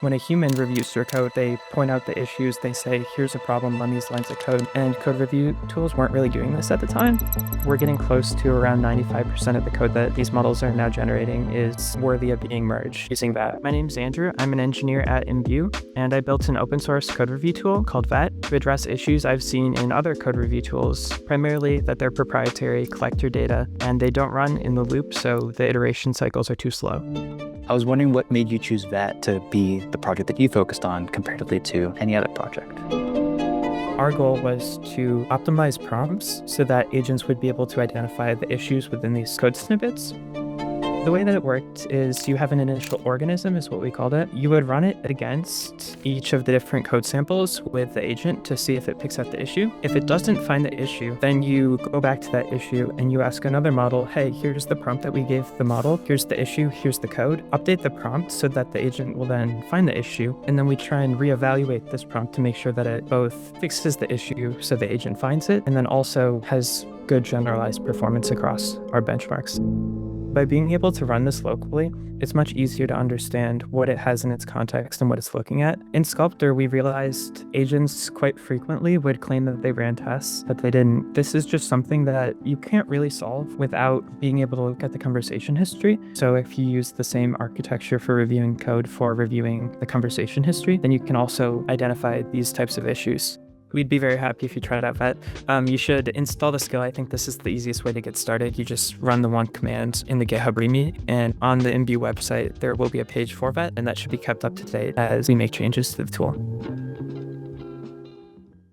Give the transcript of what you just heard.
When a human reviews your code, they point out the issues, they say, here's a problem on these lines of code, and code review tools weren't really doing this at the time. We're getting close to around 95% of the code that these models are now generating is worthy of being merged using VAT. My name's Andrew. I'm an engineer at Imbue, and I built an open source code review tool called VAT to address issues I've seen in other code review tools, primarily that they're proprietary, collect your data, and they don't run in the loop, so the iteration cycles are too slow. I was wondering what made you choose VAT to be the project that you focused on comparatively to any other project. Our goal was to optimize prompts so that agents would be able to identify the issues within these code snippets. The way that it worked is you have an initial organism, is what we called it. You would run it against each of the different code samples with the agent to see if it picks up the issue. If it doesn't find the issue, then you go back to that issue and you ask another model, hey, here's the prompt that we gave the model, here's the issue, here's the code. Update the prompt so that the agent will then find the issue. And then we try and reevaluate this prompt to make sure that it both fixes the issue so the agent finds it, and then also has good generalized performance across our benchmarks. By being able to run this locally, it's much easier to understand what it has in its context and what it's looking at. In Sculptor, we realized agents quite frequently would claim that they ran tests, but they didn't. This is just something that you can't really solve without being able to look at the conversation history. So if you use the same architecture for reviewing code for reviewing the conversation history, then you can also identify these types of issues. We'd be very happy if you tried out VAT. You should install the skill. I think this is the easiest way to get started. You just run the one command in the GitHub README, and on the Imbue website, there will be a page for VAT, and that should be kept up to date as we make changes to the tool.